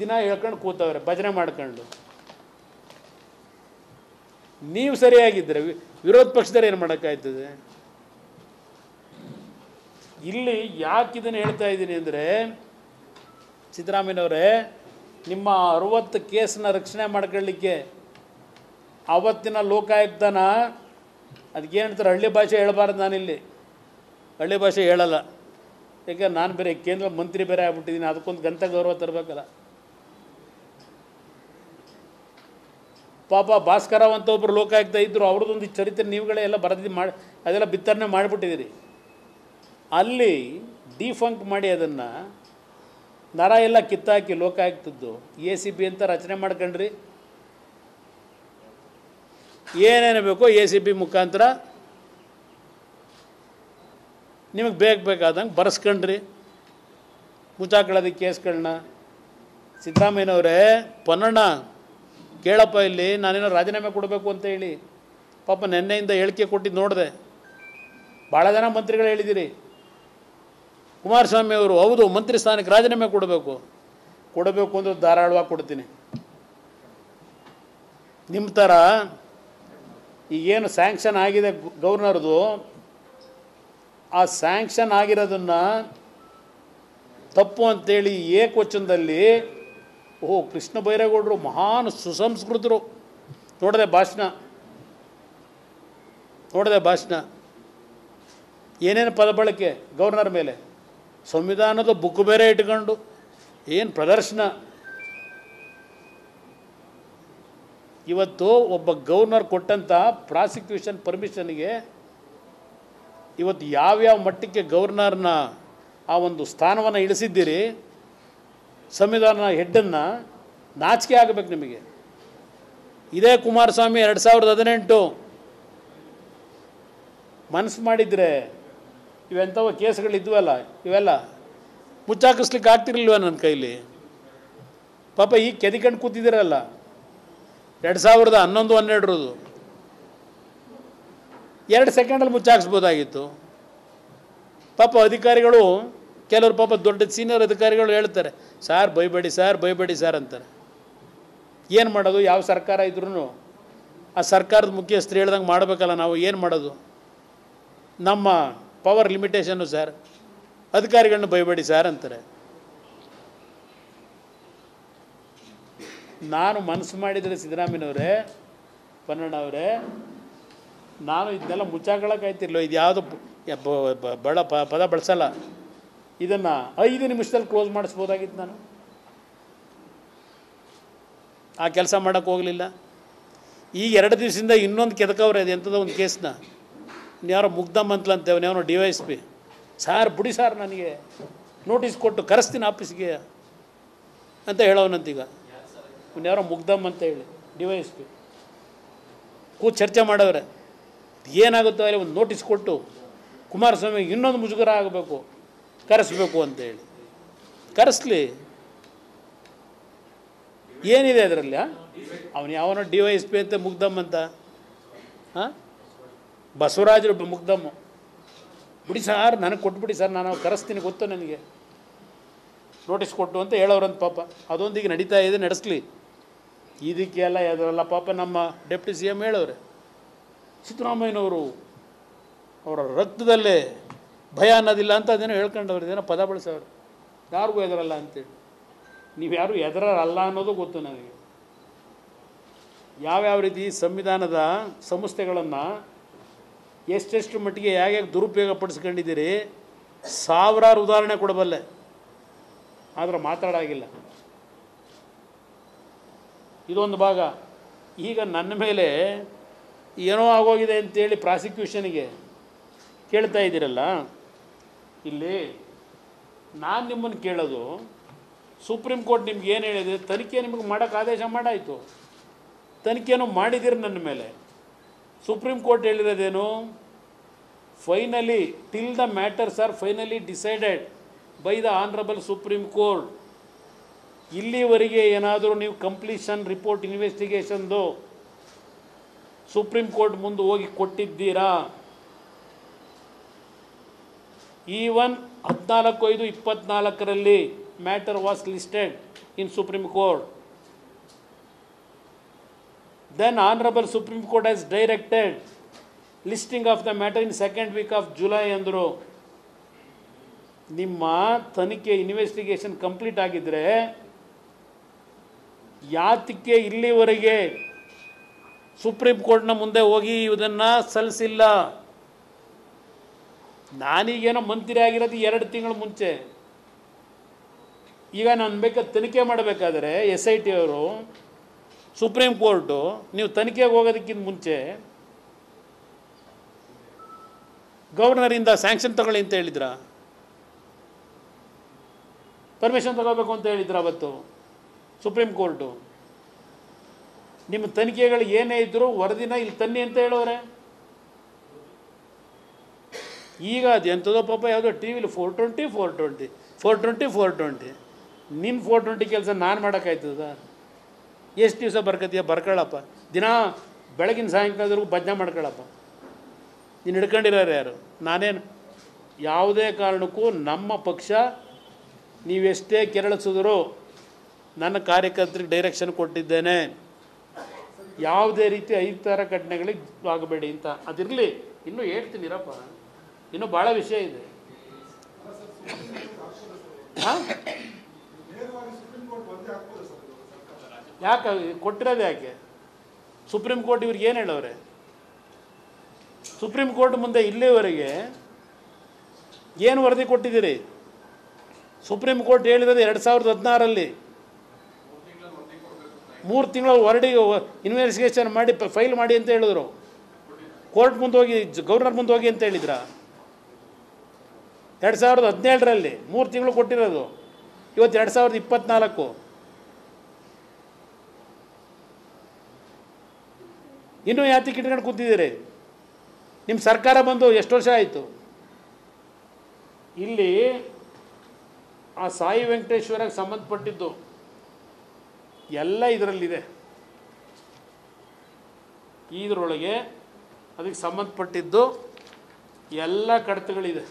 ದಿನ ಹೇಳ್ಕೊಂಡು ಕೂತವ್ರೆ ಭಜನೆ ಮಾಡ್ಕೊಂಡು. ನೀವು ಸರಿಯಾಗಿದ್ದರೆ ವಿರೋಧ ಪಕ್ಷದವ್ರು ಏನು ಮಾಡೋಕ್ಕಾಯ್ತದೆ? ಇಲ್ಲಿ ಯಾಕೆ ಇದನ್ನು ಹೇಳ್ತಾ ಇದ್ದೀನಿ ಅಂದರೆ, ಸಿದ್ದರಾಮಯ್ಯನವರೇ, ನಿಮ್ಮ 60 ಕೇಸನ್ನ ರಕ್ಷಣೆ ಮಾಡ್ಕೊಳ್ಳಿಕ್ಕೆ ಆವತ್ತಿನ ಲೋಕಾಯುಕ್ತನ ಅದಕ್ಕೇನು ಹೇಳ್ತಾರೆ, ಹಳ್ಳಿ ಭಾಷೆ ಹೇಳಬಾರ್ದು. ನಾನಿಲ್ಲಿ ಹಳ್ಳಿ ಭಾಷೆ ಹೇಳಲ್ಲ, ಯಾಕೆ ನಾನು ಬೇರೆ ಕೇಂದ್ರ ಮಂತ್ರಿ ಬೇರೆ ಆಗ್ಬಿಟ್ಟಿದ್ದೀನಿ, ಅದಕ್ಕೊಂದು ಗಂತ ಗೌರವ ತರಬೇಕಲ್ಲ. ಪಾಪ ಭಾಸ್ಕರವ್ ಅಂತ ಒಬ್ಬರು ಲೋಕಾಯುಕ್ತ ಇದ್ದರು, ಅವ್ರದ್ದೊಂದು ಚರಿತ್ರೆ ನೀವುಗಳೇ ಎಲ್ಲ ಬರೆದು ಮಾಡಿ ಅದೆಲ್ಲ ಬಿತ್ತರಣೆ ಮಾಡಿಬಿಟ್ಟಿದ್ದೀರಿ. ಅಲ್ಲಿ ಡಿಫಂಕ್ ಮಾಡಿ ಅದನ್ನು ನರ ಎಲ್ಲ ಕಿತ್ತಾಕಿ ಲೋಕಾಯುಕ್ತದ್ದು ACB ಅಂತ ರಚನೆ ಮಾಡ್ಕೊಂಡ್ರಿ. ಏನೇನು ಬೇಕೋ ACB ಮುಖಾಂತರ ನಿಮಗೆ ಬೇಕಾದಂಗೆ ಬರೆಸ್ಕೊಂಡ್ರಿ, ಮುಚ್ಚಾಕೊಳ್ಳೋದಕ್ಕೆ ಕೇಸ್ಗಳನ್ನ. ಸಿದ್ದರಾಮಯ್ಯನವರೇ, ಪೊನ್ನಣ್ಣ ಕೇಳಪ್ಪ, ಇಲ್ಲಿ ನಾನೇನೋ ರಾಜೀನಾಮೆ ಕೊಡಬೇಕು ಅಂತ ಹೇಳಿ ಪಾಪ ನೆನ್ನೆಯಿಂದ ಹೇಳಿಕೆ ಕೊಟ್ಟಿದ್ದು ನೋಡಿದೆ. ಭಾಳ ಜನ ಮಂತ್ರಿಗಳು ಹೇಳಿದ್ದೀರಿ. ಕುಮಾರಸ್ವಾಮಿ ಅವರು ಹೌದು ಮಂತ್ರಿ ಸ್ಥಾನಕ್ಕೆ ರಾಜೀನಾಮೆ ಕೊಡಬೇಕು ಅಂದರೆ ಧಾರಾಳವಾಗಿ ಕೊಡ್ತೀನಿ. ನಿಮ್ಮ ಥರ ಈಗೇನು ಸ್ಯಾಂಕ್ಷನ್ ಆಗಿದೆ ಗವರ್ನರ್ದು, ಆ ಸ್ಯಾಂಕ್ಷನ್ ಆಗಿರೋದನ್ನು ತಪ್ಪು ಅಂತೇಳಿ ಏಕವಚನದಲ್ಲಿ ಕೃಷ್ಣ ಬೈರೇಗೌಡರು ಮಹಾನ್ ಸುಸಂಸ್ಕೃತರು, ನೋಡಿದೆ ಭಾಷಣ ಏನೇನು ಪದ ಬಳಕೆ ಗವರ್ನರ್ ಮೇಲೆ, ಸಂವಿಧಾನದ ಬುಕ್ ಬೇರೆ ಇಟ್ಕೊಂಡು ಏನು ಪ್ರದರ್ಶನ. ಇವತ್ತು ಒಬ್ಬ ಗವರ್ನರ್ ಕೊಟ್ಟಂಥ ಪ್ರಾಸಿಕ್ಯೂಷನ್ ಪರ್ಮಿಷನ್ಗೆ ಇವತ್ತು ಯಾವ್ಯಾವ ಮಟ್ಟಕ್ಕೆ ಗವರ್ನರ್ನ ಆ ಒಂದು ಸ್ಥಾನವನ್ನು ಇಳಿಸಿದ್ದೀರಿ. ಸಂವಿಧಾನ ಹೆಡ್ಡನ್ನು ನಾಚಿಕೆ ಆಗಬೇಕು ನಿಮಗೆ. ಇದೇ ಕುಮಾರಸ್ವಾಮಿ 2018 ಮನಸ್ಸು ಮಾಡಿದರೆ ಇವೆಂಥವು ಕೇಸ್ಗಳಿದ್ವಲ್ಲ, ಇವೆಲ್ಲ ಮುಚ್ಚಾಕಿಸ್ಲಿಕ್ಕೆ ಆಗ್ತಿರ್ಲಿಲ್ವ ನನ್ನ ಕೈಲಿ? ಪಾಪ ಈಗ ಕೆದಿಕೊಂಡು ಕೂತಿದ್ದೀರಲ್ಲ 2011-12 2 ಸೆಕೆಂಡಲ್ಲಿ ಮುಚ್ಚಾಕಿಸ್ಬೋದಾಗಿತ್ತು. ಪಾಪ ಅಧಿಕಾರಿಗಳು, ಕೆಲವರು ಪಾಪ ದೊಡ್ಡ ಸೀನಿಯರ್ ಅಧಿಕಾರಿಗಳು ಹೇಳ್ತಾರೆ, ಸಾರ್ ಬೈಬೇಡಿ ಸಾರ್ ಅಂತಾರೆ. ಏನು ಮಾಡೋದು? ಯಾವ ಸರ್ಕಾರ ಇದ್ರೂ ಆ ಸರ್ಕಾರದ ಮುಖ್ಯಸ್ಥರು ಹೇಳ್ದಂಗೆ ಮಾಡಬೇಕಲ್ಲ ನಾವು. ಏನು ಮಾಡೋದು? ನಮ್ಮ ಪವರ್ ಲಿಮಿಟೇಷನ್ನು ಸರ್. ಅಧಿಕಾರಿಗಳನ್ನ ಬೈಬೇಡಿ ಸಾರ್ ಅಂತಾರೆ. ನಾನು ಮನಸ್ಸು ಮಾಡಿದರೆ ಸಿದ್ದರಾಮಯ್ಯನವರೇ, ಪೊನ್ನಣ್ಣವರೇ, ನಾನು ಇದನ್ನೆಲ್ಲ ಮುಚ್ಚಾಕೊಳ್ಳೋಕ್ಕಾಯ್ತಿರ್ಲಿಲ್ಲ. ಇದು ಯಾವುದು ಪದ ಬಳಸಲ್ಲ. ಇದನ್ನು 5 ನಿಮಿಷದಲ್ಲಿ ಕ್ಲೋಸ್ ಮಾಡಿಸ್ಬೋದಾಗಿತ್ತು. ನಾನು ಆ ಕೆಲಸ ಮಾಡೋಕ್ಕೆ ಹೋಗಲಿಲ್ಲ. ಈಗ 2 ದಿವಸದಿಂದ ಇನ್ನೊಂದು ಕೆದಕವ್ರೆ, ಅದು ಎಂಥದೋ ಒಂದು ಕೇಸ್ನ. ಯಾರೋ ಮುಗ್ಧಮ್ ಅಂತಲಂತೆ, ಅವನ್ಯಾವನೋ DYSP. ಸಾರ್ ಬಿಡಿ ಸಾರ್, ನನಗೆ ನೋಟಿಸ್ ಕೊಟ್ಟು ಕರೆಸ್ತೀನಿ ಆಫೀಸ್ಗೆ ಅಂತ ಹೇಳೋನಂತೀಗ. ಯಾರೋ ಮುಗ್ಧಮ್ ಅಂತ ಹೇಳಿ DYSP ಕೂತು ಚರ್ಚೆ ಮಾಡವ್ರೆ. ಏನಾಗುತ್ತೋ ಅಲ್ಲಿ ಒಂದು ನೋಟಿಸ್ ಕೊಟ್ಟು ಕುಮಾರಸ್ವಾಮಿಗೆ ಇನ್ನೊಂದು ಮುಜುಗರ ಆಗಬೇಕು, ಕರೆಸಬೇಕು ಅಂತೇಳಿ. ಕರೆಸ್ಲಿ, ಏನಿದೆ ಅದರಲ್ಲಿ? ಅವನು ಯಾವನೋ DYSP ಅಂತ ಮುಗ್ಧಮ್ ಅಂತ, ಬಸವರಾಜರು ಮುಗ್ಧಮ್ಮು. ಬಿಡಿ ಸಾರ್, ನನಗೆ ಕೊಟ್ಬಿಡಿ ಸರ್, ನಾನು ಕರೆಸ್ತೀನಿ, ಗೊತ್ತು ನನಗೆ, ನೋಟಿಸ್ ಕೊಟ್ಟು ಅಂತ ಹೇಳೋರಂತ. ಪಾಪ ಅದೊಂದಿಗೆ ನಡೀತಾ ಇದೆ, ನಡೆಸಲಿ. ಇದಕ್ಕೆಲ್ಲ ಅದರಲ್ಲ ಪಾಪ ನಮ್ಮ ಡೆಪ್ಟಿ CM ಹೇಳವ್ರೆ, ಸಿದ್ದರಾಮಯ್ಯನವರು ಅವರ ರಕ್ತದಲ್ಲೇ ಭಯ ಅನ್ನೋದಿಲ್ಲ ಅಂತ ಅದೇನೋ ಹೇಳ್ಕೊಂಡವ್ರು, ಇದೇನೋ ಪದ ಬಳಸವ್ರು, ಯಾರಿಗೂ ಎದರಲ್ಲ ಅಂತೇಳಿ. ನೀವು ಯಾರು ಎದರಲ್ಲ ಅನ್ನೋದು ಗೊತ್ತು ನನಗೆ. ಯಾವ್ಯಾವ ರೀತಿ ಸಂವಿಧಾನದ ಸಂಸ್ಥೆಗಳನ್ನು ಎಷ್ಟೆಷ್ಟು ಮಟ್ಟಿಗೆ ಹೇಗೆ ದುರುಪಯೋಗ ಪಡಿಸ್ಕೊಂಡಿದ್ದೀರಿ, ಸಾವಿರಾರು ಉದಾಹರಣೆ ಕೊಡಬಲ್ಲೆ, ಆದರೆ ಮಾತಾಡಾಗಿಲ್ಲ. ಇದೊಂದು ಭಾಗ. ಈಗ ನನ್ನ ಮೇಲೆ ಏನೋ ಆಗೋಗಿದೆ ಅಂತೇಳಿ ಪ್ರಾಸಿಕ್ಯೂಷನ್ಗೆ ಕೇಳ್ತಾ ಇದ್ದೀರಲ್ಲ, ಇಲ್ಲಿ ನಾನು ನಿಮ್ಮನ್ನು ಕೇಳೋದು, ಸುಪ್ರೀಂ ಕೋರ್ಟ್ ನಿಮ್ಗೆ ಏನು ಹೇಳಿದೆ? ತನಿಖೆ ನಿಮಗೆ ಮಾಡೋಕ್ಕೆ ಆದೇಶ ಮಾಡಾಯಿತು, ತನಿಖೆನೂ ಮಾಡಿದ್ದೀರಿ ನನ್ನ ಮೇಲೆ. ಸುಪ್ರೀಂ ಕೋರ್ಟ್ ಹೇಳಿರೋದೇನು? Finally till the matters are finally decided by the honourable Supreme Court. ಇಲ್ಲಿವರೆಗೆ ಏನಾದರೂ ನೀವು ಕಂಪ್ಲೀಷನ್ ರಿಪೋರ್ಟ್ ಇನ್ವೆಸ್ಟಿಗೇಷನ್ದು ಸುಪ್ರೀಂ ಕೋರ್ಟ್ ಮುಂದೆ ಹೋಗಿ ಕೊಟ್ಟಿದ್ದೀರಾ? Even 14/5/24 matter was listed in Supreme Court. Then Honorable Supreme Court has directed listing of the matter in second week of July ಅಂದರು. ನಿಮ್ಮ ತನಿಖೆ ಇನ್ವೆಸ್ಟಿಗೇಷನ್ ಕಂಪ್ಲೀಟ್ ಆಗಿದ್ದರೆ ಯಾತಕ್ಕೆ ಇಲ್ಲಿವರೆಗೆ ಸುಪ್ರೀಂ ಕೋರ್ಟ್ನ ಮುಂದೆ ಹೋಗಿ ಇದನ್ನು ಸಲ್ಲಿಸಿಲ್ಲ? ನಾನೀಗೇನೋ ಮಂತ್ರಿ ಆಗಿರೋದು 2 ತಿಂಗಳ ಮುಂಚೆ. ಈಗ ನಾನು ಬೇಕಾದ ತನಿಖೆ ಮಾಡಬೇಕಾದ್ರೆ SIT ಅವರು ಸುಪ್ರೀಂ ಕೋರ್ಟು ನೀವು ತನಿಖೆಗೆ ಹೋಗೋದಕ್ಕಿಂತ ಮುಂಚೆ ಗವರ್ನರಿಂದ ಸ್ಯಾಂಕ್ಷನ್ ತಗೊಳ್ಳಿ ಅಂತ ಹೇಳಿದ್ರ, ಪರ್ಮಿಷನ್ ತಗೋಬೇಕು ಅಂತ ಹೇಳಿದ್ರ ಅವತ್ತು ಸುಪ್ರೀಂ ಕೋರ್ಟು. ನಿಮ್ಮ ತನಿಖೆಗಳು ಏನೇ ಇದ್ದರೂ ವರದಿನ ಇಲ್ಲಿ ತನ್ನಿ ಅಂತ ಹೇಳೋರೆ. ಈಗ ಅದು ಎಂಥದೋ ಪಾಪ ಯಾವುದೋ ಟಿ ವಿಲಿ 420 ನಿನ್ನ 420 ಕೆಲಸ ನಾನು ಮಾಡೋಕ್ಕಾಯ್ತದ? ಎಷ್ಟು ದಿವಸ ಬರ್ಕತ್ತೀಯ? ಬರ್ಕೊಳ್ಳಪ್ಪ, ದಿನ ಬೆಳಗಿನ ಸಾಯಂಕಾಲದವರೆಗೂ ಭಜನೆ ಮಾಡ್ಕೊಳ್ಳಪ್ಪ. ನೀನು ಹಿಡ್ಕೊಂಡಿರೋರು ಯಾರು? ನಾನೇನು ಯಾವುದೇ ಕಾರಣಕ್ಕೂ ನಮ್ಮ ಪಕ್ಷ ನೀವೆಷ್ಟೇ ಕೆರಳಿಸಿದ್ರು ನನ್ನ ಕಾರ್ಯಕರ್ತರಿಗೆ ಡೈರೆಕ್ಷನ್ ಕೊಟ್ಟಿದ್ದೇನೆ, ಯಾವುದೇ ರೀತಿ ಐತರ ಘಟನೆಗಳಿಗೆ ಆಗಬೇಡಿ ಅಂತ. ಅದಿರಲಿ, ಇನ್ನೂ ಹೇಳ್ತೀನಿರಪ್ಪ, ಇನ್ನೂ ಭಾಳ ವಿಷಯ ಇದೆ. ಹಾಂ, ಯಾಕೆ ಕೊಟ್ಟಿರೋದು? ಯಾಕೆ ಸುಪ್ರೀಂ ಕೋರ್ಟ್ ಇವ್ರಿಗೆ ಏನು ಹೇಳೋರೆ? ಸುಪ್ರೀಂ ಕೋರ್ಟ್ ಮುಂದೆ ಇಲ್ಲಿವರೆಗೆ ಏನು ವರದಿ ಕೊಟ್ಟಿದ್ದೀರಿ? ಸುಪ್ರೀಂ ಕೋರ್ಟ್ ಹೇಳಿರೋದು 2016ರಲ್ಲಿ 3 ತಿಂಗಳ ವರದಿ ಇನ್ವೆಸ್ಟಿಗೇಷನ್ ಮಾಡಿ ಫೈಲ್ ಮಾಡಿ ಅಂತ ಹೇಳಿದ್ರು. ಕೋರ್ಟ್ ಮುಂದೆ ಹೋಗಿ, ಗವರ್ನರ್ ಮುಂದೆ ಹೋಗಿ ಅಂತ ಹೇಳಿದ್ರ? 2017ರಲ್ಲಿ 3 ತಿಂಗಳು ಕೊಟ್ಟಿರೋದು. ಇವತ್ತು 2024. ಇನ್ನೂ ಯಾತಕ್ಕೆ ಇಟ್ಕೊಂಡು ಕೂತಿದ್ದೀರಿ? ನಿಮ್ಮ ಸರ್ಕಾರ ಬಂದು ಎಷ್ಟು ವರ್ಷ ಆಯಿತು? ಇಲ್ಲಿ ಆ ಸಾಯಿ ವೆಂಕಟೇಶ್ವರಕ್ಕೆ ಸಂಬಂಧಪಟ್ಟಿದ್ದು ಎಲ್ಲ ಇದರಲ್ಲಿದೆ. ಇದರೊಳಗೆ ಅದಕ್ಕೆ ಸಂಬಂಧಪಟ್ಟಿದ್ದು ಎಲ್ಲ ಕಡತಗಳಿದೆ.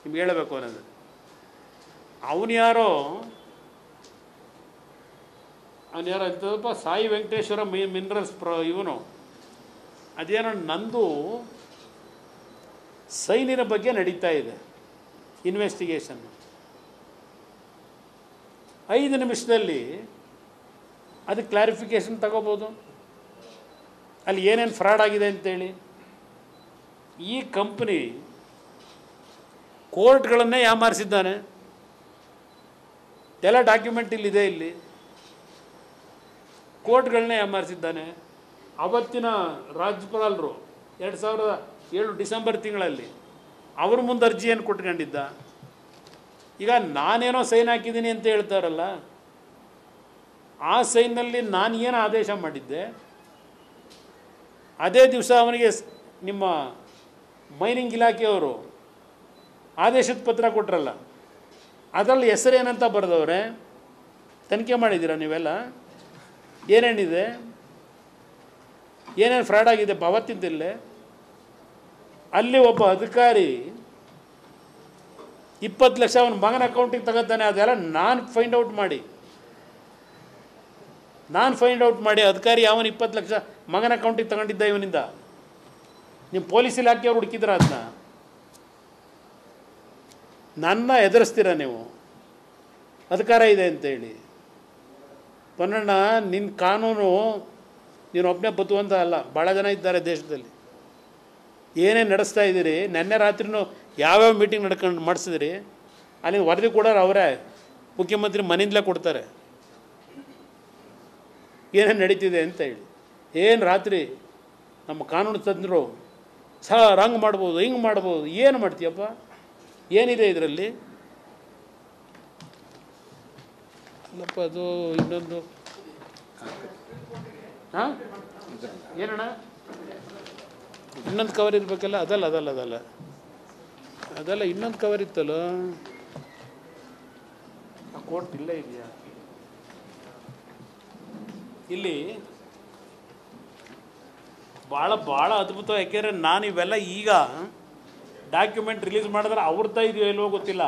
ನಿಮ್ಗೆ ಹೇಳಬೇಕು ಅನ್ನೋದು, ಅವನು ಯಾರೋ ಎಂಥದಪ್ಪ, ಸಾಯಿ ವೆಂಕಟೇಶ್ವರ ಮಿನರಲ್ಸ್ ಇವನು ಅದೇನೋ ನಂದು ಸೈನಿನ ಬಗ್ಗೆ ನಡೀತಾ ಇದೆ ಇನ್ವೆಸ್ಟಿಗೇಷನ್. 5 ನಿಮಿಷದಲ್ಲಿ ಅದಕ್ಕೆ ಕ್ಲಾರಿಫಿಕೇಷನ್ ತಗೋಬೋದು, ಅಲ್ಲಿ ಏನೇನು ಫ್ರಾಡ್ ಆಗಿದೆ ಅಂತೇಳಿ. ಈ ಕಂಪ್ನಿ ಕೋರ್ಟ್ಗಳನ್ನೇ ಯಾಮಾರಿಸಿದ್ದಾನೆ. ಎಲ್ಲ ಡಾಕ್ಯುಮೆಂಟ್ ಇಲ್ಲಿದೆ. ಇಲ್ಲಿ ಕೋರ್ಟ್ಗಳನ್ನೇ ಯಾಮಾರಿಸಿದ್ದಾನೆ. ಅವತ್ತಿನ ರಾಜ್ಯಪಾಲರು 2007 ಡಿಸೆಂಬರ್ ತಿಂಗಳಲ್ಲಿ ಅವ್ರ ಮುಂದೆ ಅರ್ಜಿಯನ್ನು ಕೊಟ್ಕೊಂಡಿದ್ದ. ಈಗ ನಾನೇನೋ ಸೈನ್ ಹಾಕಿದ್ದೀನಿ ಅಂತ ಹೇಳ್ತಾರಲ್ಲ, ಆ ಸೈನ್ನಲ್ಲಿ ನಾನು ಏನು ಆದೇಶ ಮಾಡಿದ್ದೆ ಅದೇ ದಿವಸ ಅವನಿಗೆ ನಿಮ್ಮ ಮೈನಿಂಗ್ ಇಲಾಖೆಯವರು ಆದೇಶದ ಪತ್ರ ಕೊಟ್ಟರಲ್ಲ, ಅದರಲ್ಲಿ ಹೆಸರೇನಂತ ಬರೆದವ್ರೆ. ತನಿಖೆ ಮಾಡಿದ್ದೀರಾ ನೀವೆಲ್ಲ? ಏನೇನಿದೆ, ಏನೇನು ಫ್ರಾಡ್ ಆಗಿದೆ ಅವತ್ತಿದ್ದಿಲ್ಲೇ. ಅಲ್ಲಿ ಒಬ್ಬ ಅಧಿಕಾರಿ 20 ಲಕ್ಷ ಅವನ ಮಗನ ಅಕೌಂಟಿಗೆ ತಗೋತಾನೆ. ಅದೆಲ್ಲ ನಾನು ಫೈಂಡ್ ಔಟ್ ಮಾಡಿ ಅಧಿಕಾರಿ ಯಾವನು 20 ಲಕ್ಷ ಮಗನ ಅಕೌಂಟಿಗೆ ತಗೊಂಡಿದ್ದ ಇವನಿಂದ. ನಿಮ್ಮ ಪೊಲೀಸ್ ಇಲಾಖೆಯವ್ರು ಹುಡುಕಿದ್ರ ಅದನ್ನ? ನನ್ನ ಎದುರಿಸ್ತೀರ ನೀವು ಅಧಿಕಾರ ಇದೆ ಅಂತೇಳಿ? ಪನ್ನಣ್ಣ, ನಿನ್ನ ಕಾನೂನು ನೀನು ಒಬ್ಬನೇ ಬದುವಂತ ಅಲ್ಲ, ಭಾಳ ಜನ ಇದ್ದಾರೆ ದೇಶದಲ್ಲಿ. ಏನೇನು ನಡೆಸ್ತಾ ಇದ್ದೀರಿ? ನೆನ್ನೆ ರಾತ್ರಿನೂ ಯಾವ್ಯಾವ ಮೀಟಿಂಗ್ ಮಾಡಿಸಿದಿರಿ? ಅಲ್ಲಿ ವರದಿ ಕೊಡೋರು ಅವರೇ, ಮುಖ್ಯಮಂತ್ರಿ ಮನೆಯಿಂದಲೇ ಕೊಡ್ತಾರೆ ಏನೇನು ನಡೀತಿದೆ ಅಂತ ಹೇಳಿ. ಏನು ರಾತ್ರಿ ನಮ್ಮ ಕಾನೂನು ತಜ್ಞರು ಸರ್ ಹಂಗೆ ಮಾಡ್ಬೋದು, ಹಿಂಗೆ ಮಾಡ್ಬೋದು. ಏನು ಮಾಡ್ತೀಯಪ್ಪ? ಏನಿದೆ ಇದರಲ್ಲಿ? ಅಲ್ಲಪ್ಪ, ಅದು ಇನ್ನೊಂದು ಹಾಂ, ಏನಣ್ಣ, ಇನ್ನೊಂದು ಕವರ್ ಇರಬೇಕಲ್ಲ? ಅದಲ್ಲ ಇನ್ನೊಂದು ಕವರ್ ಇತ್ತಲ್ಲ, ಆ ಕೋರ್ಟ್ ಇಲ್ಲೇ ಇದೆಯಾ? ಇಲ್ಲಿ ಭಾಳ ಅದ್ಭುತ. ಯಾಕೆಂದರೆ ನಾನು ಇವೆಲ್ಲ ಈಗ ಡಾಕ್ಯುಮೆಂಟ್ ರಿಲೀಸ್ ಮಾಡಿದ್ರೆ ಅವ್ರದ್ದ ಇದೆಯೋ ಇಲ್ವೋ ಗೊತ್ತಿಲ್ಲ.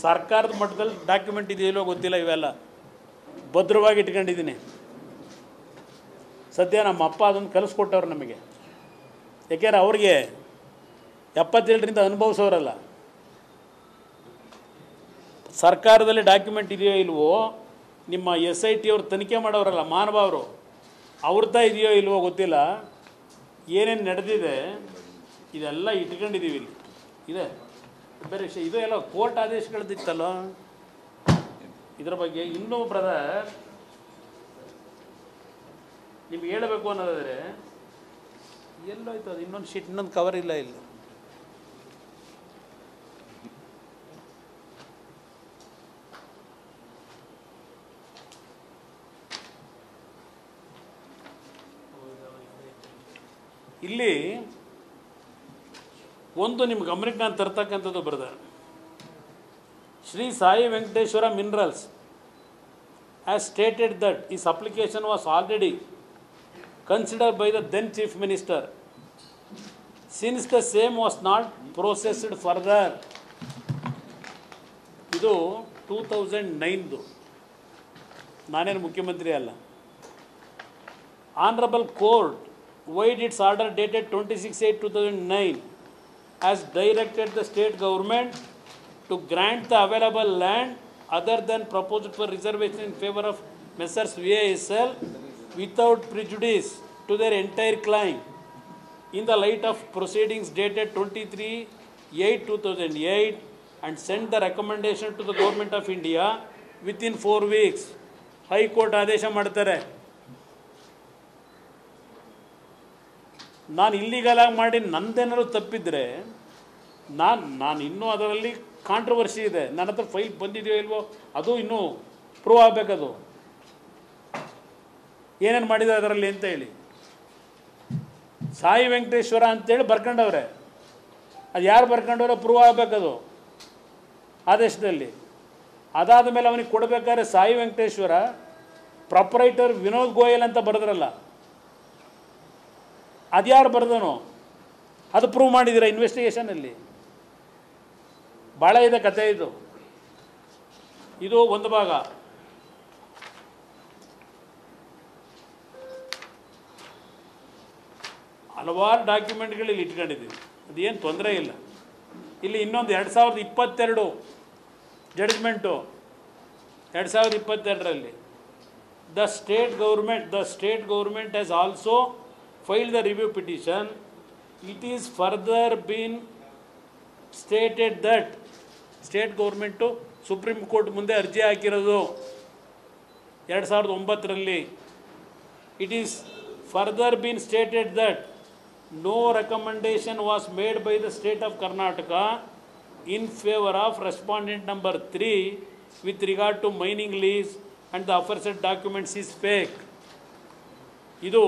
ಸರ್ಕಾರದ ಮಟ್ಟದಲ್ಲಿ ಡಾಕ್ಯುಮೆಂಟ್ ಇದೆಯಲ್ಲೋ ಗೊತ್ತಿಲ್ಲ, ಇವೆಲ್ಲ ಭದ್ರವಾಗಿ ಇಟ್ಕೊಂಡಿದ್ದೀನಿ. ಸದ್ಯ ನಮ್ಮ ಅಪ್ಪ ಅದನ್ನು ಕಲಿಸ್ಕೊಟ್ಟವ್ರು ನಮಗೆ. ಯಾಕೆಂದರೆ ಅವ್ರಿಗೆ 77ರಿಂದ ಅನುಭವಿಸೋರಲ್ಲ. ಸರ್ಕಾರದಲ್ಲಿ ಡಾಕ್ಯುಮೆಂಟ್ ಇದೆಯೋ ಇಲ್ವೋ, ನಿಮ್ಮ SIT ಅವ್ರು ತನಿಖೆ ಮಾಡೋರಲ್ಲ ಮಾನಭಾವರು, ಅವ್ರದ್ದ ಇದೆಯೋ ಇಲ್ವೋ ಗೊತ್ತಿಲ್ಲ. ಏನೇನು ನಡೆದಿದೆ ಇದೆಲ್ಲ ಇಟ್ಕೊಂಡಿದ್ದೀವಿ ಇಲ್ಲಿ. ಇದೆ ಬೇರೆ ವಿಷಯ, ಇದು ಎಲ್ಲ ಕೋರ್ಟ್ ಆದೇಶಗಳದಿತ್ತಲ್ಲ, ಇದರ ಬಗ್ಗೆ ಇನ್ನೂ ಬ್ರದರ್ ನಿಮ್ಗೆ ಹೇಳಬೇಕು ಅನ್ನೋದಾದರೆ ಎಲ್ಲೋಯ್ತು ಅದು, ಇನ್ನೊಂದು ಶೀಟ್, ಇನ್ನೊಂದು ಕವರ್ ಇಲ್ಲ ಇಲ್ಲಿ. ಇಲ್ಲಿ ಒಂದು ನಿಮ್ಮ ಗಮನಕ್ಕೆ ನಾನು ತರ್ತಕ್ಕಂಥದ್ದು brother, Shri Sai Venkateshwara minerals has stated that his application was already considered by the then Chief Minister. Since the same was not processed further, ಇದು 2009, ನಾನೇನು ಮುಖ್ಯಮಂತ್ರಿ ಅಲ್ಲ. Honorable Court void its order dated 26/8/2009 has directed the state government to grant the available land other than proposed for reservation in favor of Messrs. VISL without prejudice to their entire claim in the light of proceedings dated 23/8/2008 and send the recommendation to the Government of India within 4 weeks. High Court ಆದೇಶ ಮಾಡ್ತಾರೆ. ನಾನು ಇಲ್ಲಿಗಲಾಗಿ ಮಾಡಿ ನಂದೇನಾದ್ರು ತಪ್ಪಿದರೆ ನಾನು ಇನ್ನೂ ಅದರಲ್ಲಿ controversy ಇದೆ, ನನ್ನ ಹತ್ರ ಫೈಲ್ ಬಂದಿದೆಯೋ ಇಲ್ವೋ ಅದು ಇನ್ನೂ ಪ್ರೂವ್ ಆಗಬೇಕದು, ಏನೇನು ಮಾಡಿದೆ ಅದರಲ್ಲಿ ಅಂತ ಹೇಳಿ. ಸಾಯಿ ವೆಂಕಟೇಶ್ವರ ಅಂತೇಳಿ ಬರ್ಕೊಂಡವ್ರೆ, ಅದು ಯಾರು ಬರ್ಕೊಂಡವ್ರೆ ಪ್ರೂವ್ ಆಗಬೇಕದು ಆದೇಶದಲ್ಲಿ. ಅದಾದ ಮೇಲೆ ಅವನಿಗೆ ಕೊಡಬೇಕಾದ್ರೆ ಸಾಯಿ ವೆಂಕಟೇಶ್ವರ ಪ್ರೊಪರೈಟರ್ ವಿನೋದ್ ಗೋಯಲ್ ಅಂತ ಬರೆದ್ರಲ್ಲ, ಅದು ಯಾರು ಬರೆದನು, ಅದು ಪ್ರೂವ್ ಮಾಡಿದ್ದೀರಾ ಇನ್ವೆಸ್ಟಿಗೇಷನಲ್ಲಿ. ಭಾಳ ಇದೆ ಕಥೆ ಇದು. ಇದು ಒಂದು ಭಾಗ. ಹಲವಾರು ಡಾಕ್ಯುಮೆಂಟ್ಗಳು ಇಲ್ಲಿ ಇಟ್ಕೊಂಡಿದ್ದೀವಿ, ಅದೇನು ತೊಂದರೆ ಇಲ್ಲ. ಇಲ್ಲಿ ಇನ್ನೊಂದು 2022 judgement, 2022ರಲ್ಲಿ the state government has also filed the review petition. It is further been stated that state government Supreme Court ಮುಂದೆ ಅರ್ಜಿ ಹಾಕಿರೋದು 2009ರಲ್ಲಿ. It is further been stated that no recommendation was made by the state of Karnataka in favour of respondent number 3 with regard to mining lease and the aforesaid documents is fake. ಇದು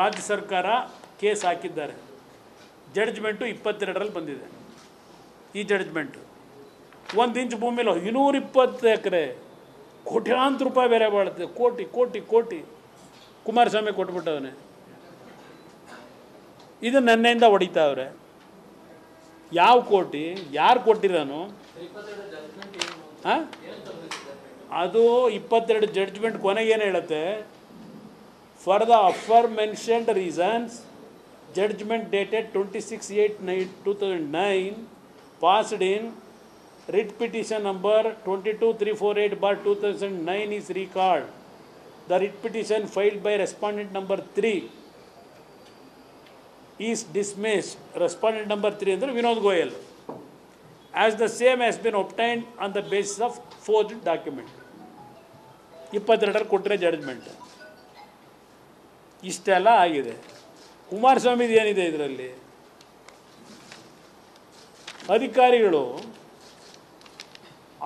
ರಾಜ್ಯ ಸರ್ಕಾರ case ಹಾಕಿದ್ದಾರೆ. Judgement 22ರಲ್ಲಿ ಬಂದಿದೆ. ಈ judgement 1 inch ಭೂಮಿಲಿ 220 ಎಕರೆ ಕೋಟ್ಯಾಂತರ ರೂಪಾಯಿ ಬೇರೆ ಬಾಳುತ್ತೆ. ಕೋಟಿ ಕೋಟಿ ಕೋಟಿ ಕುಮಾರಸ್ವಾಮಿ ಕೊಟ್ಬಿಟ್ಟವನೆ. ಇದು ನನ್ನೆಯಿಂದ ಹೊಡಿತಾವ್ರೆ. ಯಾವ ಕೋಟಿ, ಯಾರು ಕೊಟ್ಟಿರೋನು? ಹಾಂ, ಅದು 22 ಜಡ್ಜ್ಮೆಂಟ್ ಕೊನೆಗೇನು ಹೇಳುತ್ತೆ, for the afford mentioned reasons judgment dated 26/8/2009 passed in writ petition number 22348/2009 is recalled. The writ petition filed by respondent number 3 is dismissed. Respondent number 3 ಅಂದರೆ Vinod Goyal, as the same has been obtained on the basis of forged document. 22ರಲ್ಲಿ ಕೊಟ್ಟರೆ judgment. ಇಷ್ಟೆಲ್ಲ ಆಗಿದೆ. ಕುಮಾರಸ್ವಾಮಿದು ಏನಿದೆ ಇದರಲ್ಲಿ? ಅಧಿಕಾರಿಗಳು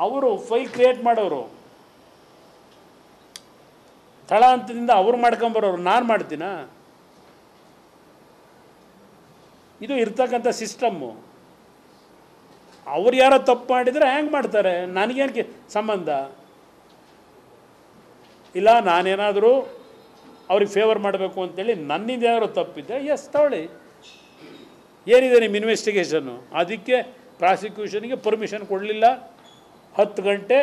ಅವರು file create ಮಾಡೋರು, ತಳಹಂತದಿಂದ ಅವ್ರು ಮಾಡ್ಕೊಂಬರೋರು, ನಾನು ಮಾಡ್ತೀನ? ಇದು ಇರ್ತಕ್ಕಂಥ ಸಿಸ್ಟಮ್ಮು. ಅವ್ರು ಯಾರೋ ತಪ್ಪು ಮಾಡಿದರೆ ಹೆಂಗೆ ಮಾಡ್ತಾರೆ? ನನಗೇನು ಸಂಬಂಧ ಇಲ್ಲ. ನಾನೇನಾದರೂ ಅವ್ರಿಗೆ ಫೇವರ್ ಮಾಡಬೇಕು ಅಂತೇಳಿ ನನ್ನಿಂದ ಯಾರು ತಪ್ಪಿದ್ದೆ, ಎಸ್ ತಗೊಳ್ಳಿ, ಏನಿದೆ ನಿಮ್ಮ ಇನ್ವೆಸ್ಟಿಗೇಷನ್ನು? ಅದಕ್ಕೆ ಪ್ರಾಸಿಕ್ಯೂಷನ್ಗೆ ಪರ್ಮಿಷನ್ ಕೊಡಲಿಲ್ಲ. 10 ಗಂಟೆ